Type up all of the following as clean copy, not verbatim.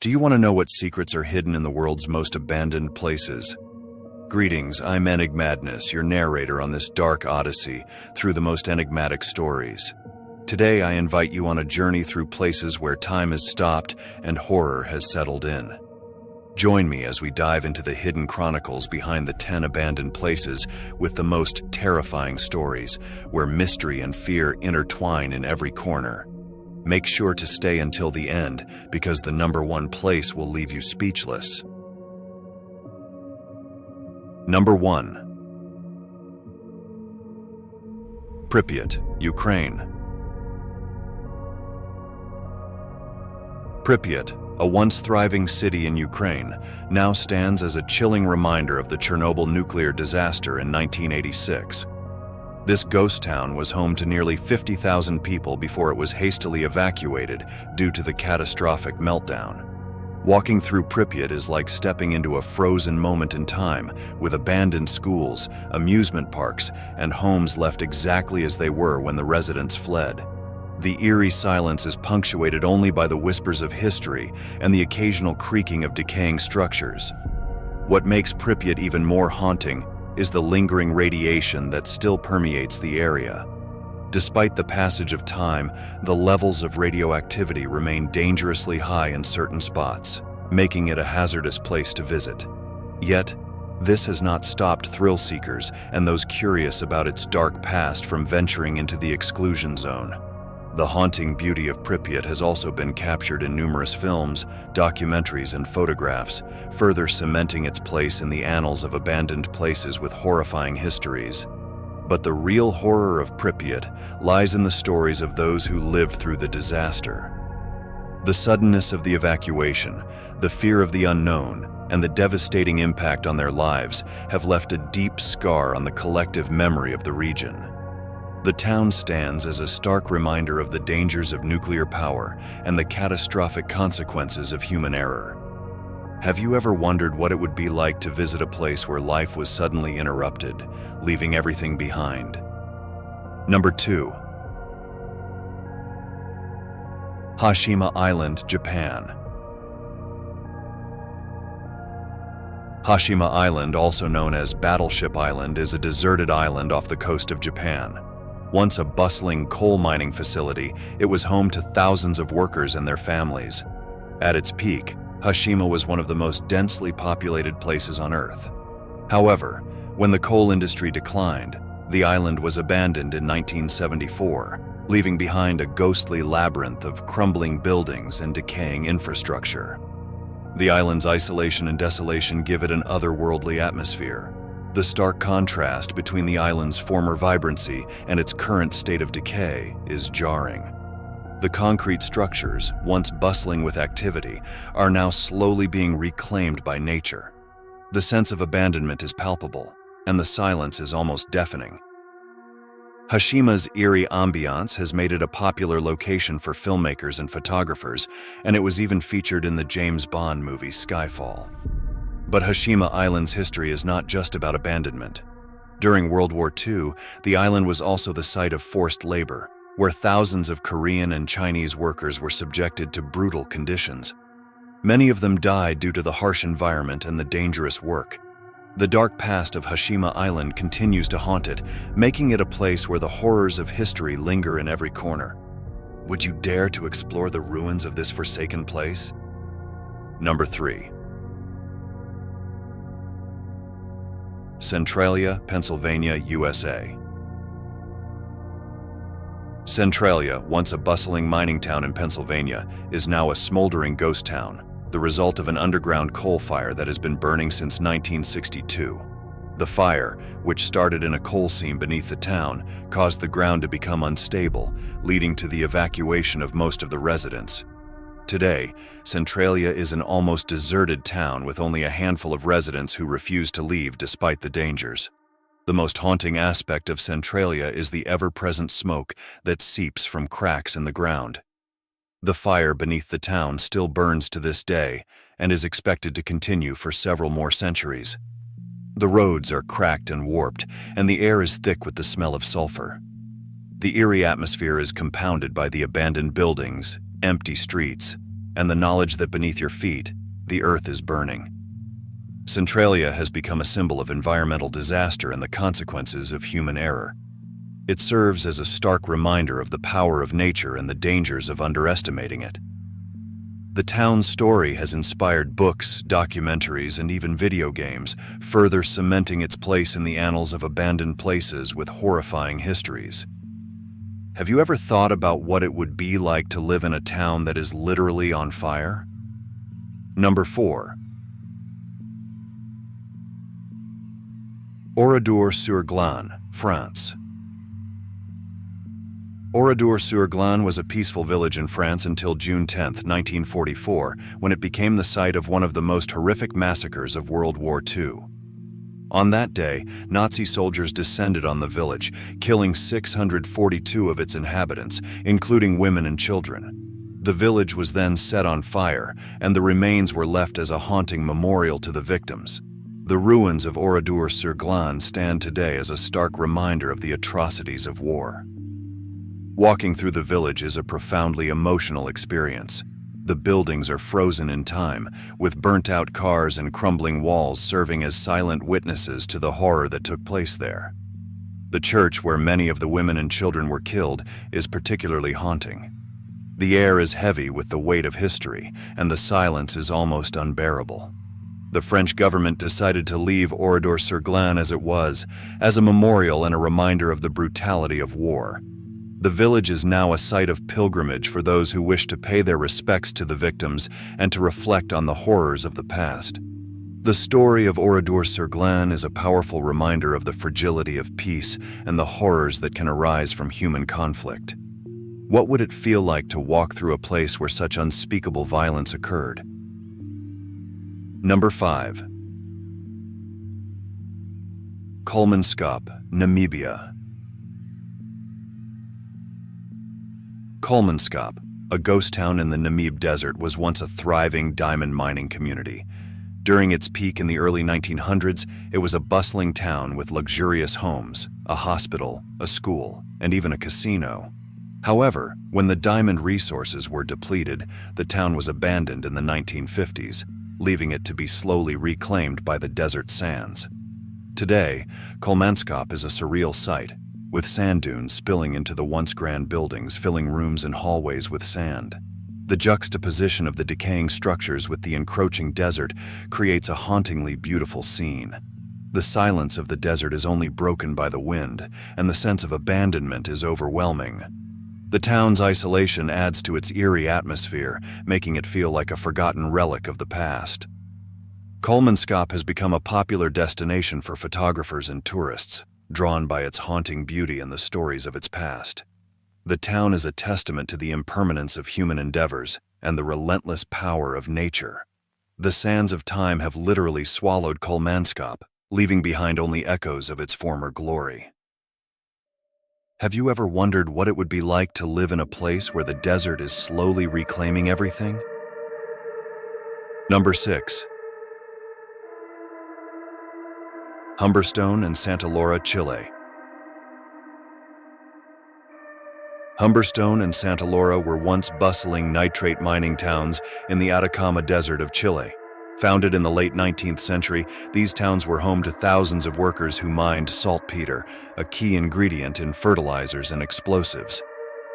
Do you want to know what secrets are hidden in the world's most abandoned places? Greetings, I'm Enigmadness, your narrator on this dark odyssey through the most enigmatic stories. Today I invite you on a journey through places where time has stopped and horror has settled in. Join me as we dive into the hidden chronicles behind the 10 abandoned places with the most terrifying stories, where mystery and fear intertwine in every corner. Make sure to stay until the end, because the number one place will leave you speechless. Number 1. Pripyat, Ukraine. Pripyat, a once thriving city in Ukraine, now stands as a chilling reminder of the Chernobyl nuclear disaster in 1986. This ghost town was home to nearly 50,000 people before it was hastily evacuated due to the catastrophic meltdown. Walking through Pripyat is like stepping into a frozen moment in time, with abandoned schools, amusement parks, and homes left exactly as they were when the residents fled. The eerie silence is punctuated only by the whispers of history and the occasional creaking of decaying structures. What makes Pripyat even more haunting is the lingering radiation that still permeates the area. Despite the passage of time, the levels of radioactivity remain dangerously high in certain spots, making it a hazardous place to visit. Yet, this has not stopped thrill seekers and those curious about its dark past from venturing into the exclusion zone. The haunting beauty of Pripyat has also been captured in numerous films, documentaries, and photographs, further cementing its place in the annals of abandoned places with horrifying histories. But the real horror of Pripyat lies in the stories of those who lived through the disaster. The suddenness of the evacuation, the fear of the unknown, and the devastating impact on their lives have left a deep scar on the collective memory of the region. The town stands as a stark reminder of the dangers of nuclear power and the catastrophic consequences of human error. Have you ever wondered what it would be like to visit a place where life was suddenly interrupted, leaving everything behind? Number 2. Hashima Island, Japan. Hashima Island, also known as Battleship Island, is a deserted island off the coast of Japan. Once a bustling coal mining facility, it was home to thousands of workers and their families. At its peak, Hashima was one of the most densely populated places on Earth. However, when the coal industry declined, the island was abandoned in 1974, leaving behind a ghostly labyrinth of crumbling buildings and decaying infrastructure. The island's isolation and desolation give it an otherworldly atmosphere. The stark contrast between the island's former vibrancy and its current state of decay is jarring. The concrete structures, once bustling with activity, are now slowly being reclaimed by nature. The sense of abandonment is palpable, and the silence is almost deafening. Hashima's eerie ambiance has made it a popular location for filmmakers and photographers, and it was even featured in the James Bond movie Skyfall. But Hashima Island's history is not just about abandonment. During World War II, the island was also the site of forced labor, where thousands of Korean and Chinese workers were subjected to brutal conditions. Many of them died due to the harsh environment and the dangerous work. The dark past of Hashima Island continues to haunt it, making it a place where the horrors of history linger in every corner. Would you dare to explore the ruins of this forsaken place? Number 3. Centralia, Pennsylvania, USA. Centralia, once a bustling mining town in Pennsylvania, is now a smoldering ghost town, the result of an underground coal fire that has been burning since 1962. The fire, which started in a coal seam beneath the town, caused the ground to become unstable, leading to the evacuation of most of the residents. Today, Centralia is an almost deserted town with only a handful of residents who refuse to leave despite the dangers. The most haunting aspect of Centralia is the ever-present smoke that seeps from cracks in the ground. The fire beneath the town still burns to this day and is expected to continue for several more centuries. The roads are cracked and warped, and the air is thick with the smell of sulfur. The eerie atmosphere is compounded by the abandoned buildings, empty streets, and the knowledge that beneath your feet, the earth is burning. Centralia has become a symbol of environmental disaster and the consequences of human error. It serves as a stark reminder of the power of nature and the dangers of underestimating it. The town's story has inspired books, documentaries, and even video games, further cementing its place in the annals of abandoned places with horrifying histories. Have you ever thought about what it would be like to live in a town that is literally on fire? Number 4. Oradour-sur-Glane, France. Oradour-sur-Glane was a peaceful village in France until June 10, 1944, when it became the site of one of the most horrific massacres of World War II. On that day, Nazi soldiers descended on the village, killing 642 of its inhabitants, including women and children. The village was then set on fire, and the remains were left as a haunting memorial to the victims. The ruins of Oradour-sur-Glane stand today as a stark reminder of the atrocities of war. Walking through the village is a profoundly emotional experience. The buildings are frozen in time, with burnt-out cars and crumbling walls serving as silent witnesses to the horror that took place there. The church where many of the women and children were killed is particularly haunting. The air is heavy with the weight of history, and the silence is almost unbearable. The French government decided to leave Oradour-sur-Glane as it was, as a memorial and a reminder of the brutality of war. The village is now a site of pilgrimage for those who wish to pay their respects to the victims and to reflect on the horrors of the past. The story of Oradour-sur-Glane is a powerful reminder of the fragility of peace and the horrors that can arise from human conflict. What would it feel like to walk through a place where such unspeakable violence occurred? Number 5. Kolmanskop, Namibia. Kolmanskop, a ghost town in the Namib Desert, was once a thriving diamond mining community. During its peak in the early 1900s, it was a bustling town with luxurious homes, a hospital, a school, and even a casino. However, when the diamond resources were depleted, the town was abandoned in the 1950s, leaving it to be slowly reclaimed by the desert sands. Today, Kolmanskop is a surreal sight, with sand dunes spilling into the once grand buildings, filling rooms and hallways with sand. The juxtaposition of the decaying structures with the encroaching desert creates a hauntingly beautiful scene. The silence of the desert is only broken by the wind, and the sense of abandonment is overwhelming. The town's isolation adds to its eerie atmosphere, making it feel like a forgotten relic of the past. Kolmanskop has become a popular destination for photographers and tourists, drawn by its haunting beauty and the stories of its past. The town is a testament to the impermanence of human endeavors and the relentless power of nature. The sands of time have literally swallowed Kolmanskop, leaving behind only echoes of its former glory. Have you ever wondered what it would be like to live in a place where the desert is slowly reclaiming everything? Number 6. Humestone and Santa Laura, Chile. Humestone and Santa Laura were once bustling nitrate mining towns in the Atacama Desert of Chile. Founded in the late 19th century, these towns were home to thousands of workers who mined saltpeter, a key ingredient in fertilizers and explosives.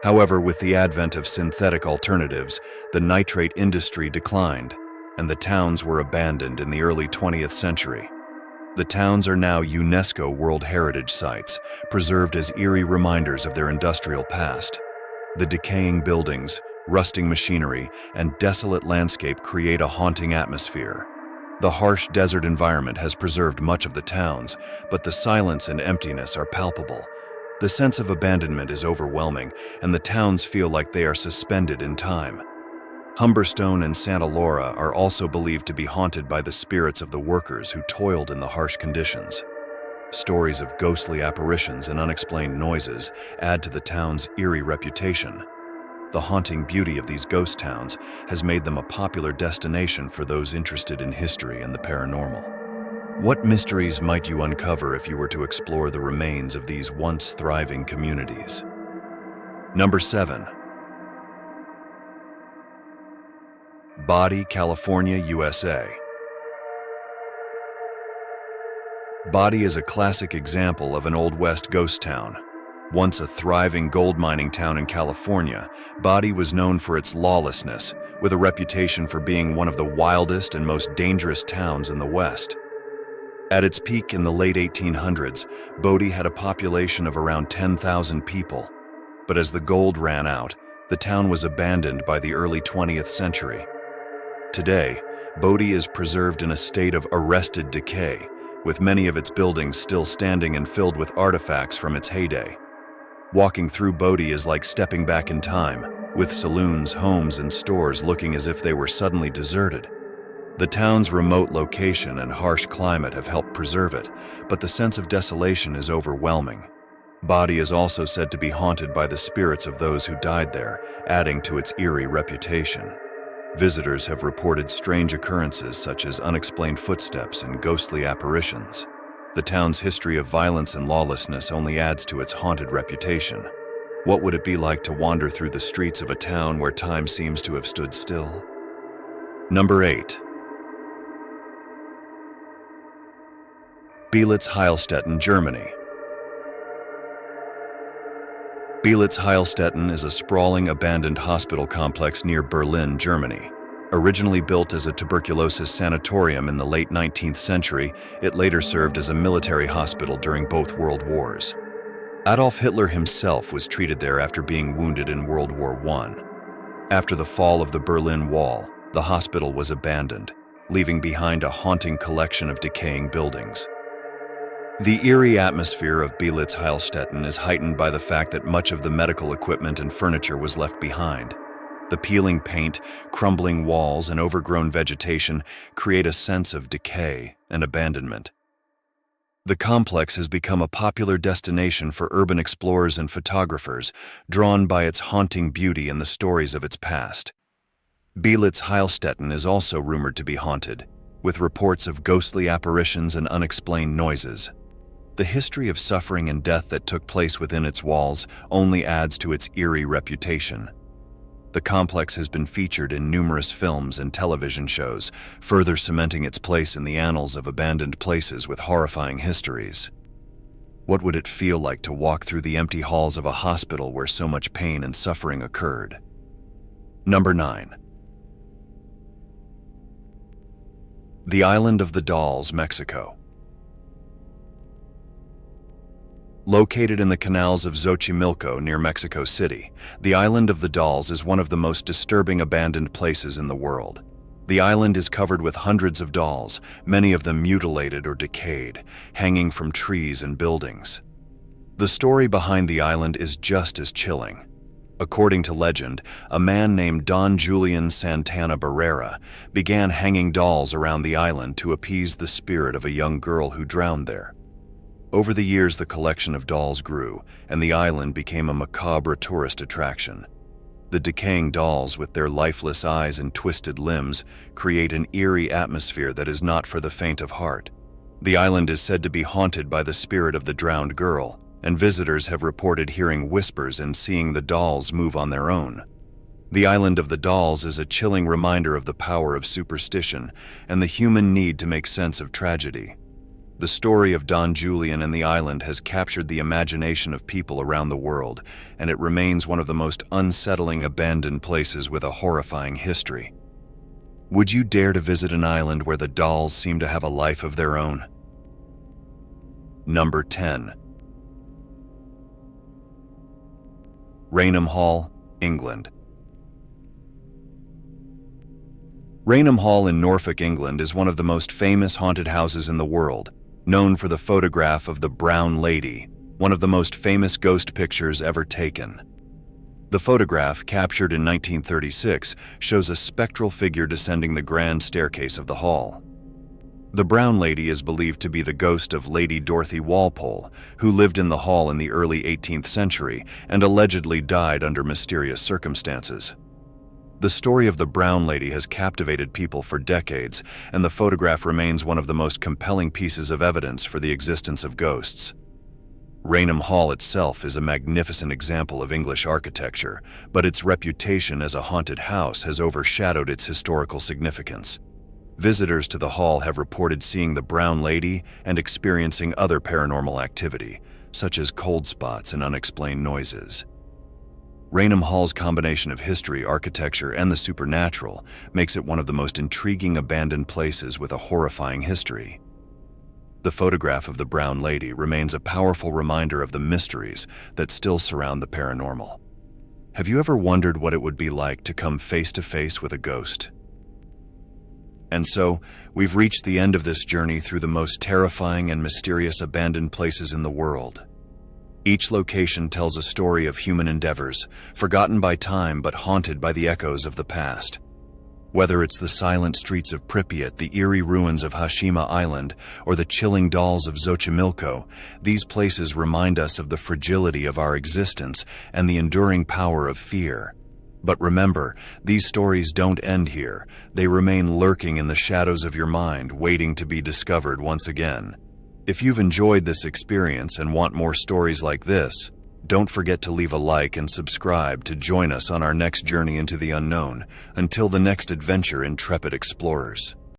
However, with the advent of synthetic alternatives, the nitrate industry declined, and the towns were abandoned in the early 20th century. The towns are now UNESCO World Heritage Sites, preserved as eerie reminders of their industrial past. The decaying buildings, rusting machinery, and desolate landscape create a haunting atmosphere. The harsh desert environment has preserved much of the towns, but the silence and emptiness are palpable. The sense of abandonment is overwhelming, and the towns feel like they are suspended in time. Humestone and Santa Laura are also believed to be haunted by the spirits of the workers who toiled in the harsh conditions. Stories of ghostly apparitions and unexplained noises add to the town's eerie reputation. The haunting beauty of these ghost towns has made them a popular destination for those interested in history and the paranormal. What mysteries might you uncover if you were to explore the remains of these once thriving communities? Number 7. Body, California, USA. Body is a classic example of an Old West ghost town. Once a thriving gold mining town in California, Body was known for its lawlessness, with a reputation for being one of the wildest and most dangerous towns in the West. At its peak in the late 1800s, Body had a population of around 10,000 people. But as the gold ran out, the town was abandoned by the early 20th century. Today, Body is preserved in a state of arrested decay, with many of its buildings still standing and filled with artifacts from its heyday. Walking through Body is like stepping back in time, with saloons, homes, and stores looking as if they were suddenly deserted. The town's remote location and harsh climate have helped preserve it, but the sense of desolation is overwhelming. Body is also said to be haunted by the spirits of those who died there, adding to its eerie reputation. Visitors have reported strange occurrences such as unexplained footsteps and ghostly apparitions. The town's history of violence and lawlessness only adds to its haunted reputation. What would it be like to wander through the streets of a town where time seems to have stood still? Number 8. Belitz, Heilstätten, Germany. Belitz Heilstätten is a sprawling, abandoned hospital complex near Berlin, Germany. Originally built as a tuberculosis sanatorium in the late 19th century, it later served as a military hospital during both World Wars. Adolf Hitler himself was treated there after being wounded in World War I. After the fall of the Berlin Wall, the hospital was abandoned, leaving behind a haunting collection of decaying buildings. The eerie atmosphere of Belitz Heilstätten is heightened by the fact that much of the medical equipment and furniture was left behind. The peeling paint, crumbling walls, and overgrown vegetation create a sense of decay and abandonment. The complex has become a popular destination for urban explorers and photographers, drawn by its haunting beauty and the stories of its past. Belitz Heilstätten is also rumored to be haunted, with reports of ghostly apparitions and unexplained noises. The history of suffering and death that took place within its walls only adds to its eerie reputation. The complex has been featured in numerous films and television shows, further cementing its place in the annals of abandoned places with horrifying histories. What would it feel like to walk through the empty halls of a hospital where so much pain and suffering occurred? Number 9. The Island of the Dolls, Mexico. Located in the canals of Xochimilco near Mexico City, the Island of the Dolls is one of the most disturbing abandoned places in the world. The island is covered with hundreds of dolls, many of them mutilated or decayed, hanging from trees and buildings. The story behind the island is just as chilling. According to legend, a man named Don Julian Santana Barrera began hanging dolls around the island to appease the spirit of a young girl who drowned there. Over the years, the collection of dolls grew, and the island became a macabre tourist attraction. The decaying dolls, with their lifeless eyes and twisted limbs, create an eerie atmosphere that is not for the faint of heart. The island is said to be haunted by the spirit of the drowned girl, and visitors have reported hearing whispers and seeing the dolls move on their own. The Island of the Dolls is a chilling reminder of the power of superstition and the human need to make sense of tragedy. The story of Don Julian and the island has captured the imagination of people around the world, and it remains one of the most unsettling abandoned places with a horrifying history. Would you dare to visit an island where the dolls seem to have a life of their own? Number 10. Rainham Hall, England. Rainham Hall in Norfolk, England is one of the most famous haunted houses in the world, known for the photograph of the Brown Lady, one of the most famous ghost pictures ever taken. The photograph, captured in 1936, shows a spectral figure descending the grand staircase of the hall. The Brown Lady is believed to be the ghost of Lady Dorothy Walpole, who lived in the hall in the early 18th century and allegedly died under mysterious circumstances. The story of the Brown Lady has captivated people for decades, and the photograph remains one of the most compelling pieces of evidence for the existence of ghosts. Raynham Hall itself is a magnificent example of English architecture, but its reputation as a haunted house has overshadowed its historical significance. Visitors to the hall have reported seeing the Brown Lady and experiencing other paranormal activity, such as cold spots and unexplained noises. Raynham Hall's combination of history, architecture, and the supernatural makes it one of the most intriguing abandoned places with a horrifying history. The photograph of the Brown Lady remains a powerful reminder of the mysteries that still surround the paranormal. Have you ever wondered what it would be like to come face to face with a ghost? And so, we've reached the end of this journey through the most terrifying and mysterious abandoned places in the world. Each location tells a story of human endeavors, forgotten by time but haunted by the echoes of the past. Whether it's the silent streets of Pripyat, the eerie ruins of Hashima Island, or the chilling dolls of Xochimilco, these places remind us of the fragility of our existence and the enduring power of fear. But remember, these stories don't end here. They remain lurking in the shadows of your mind, waiting to be discovered once again. If you've enjoyed this experience and want more stories like this, don't forget to leave a like and subscribe to join us on our next journey into the unknown. Until the next adventure, intrepid explorers.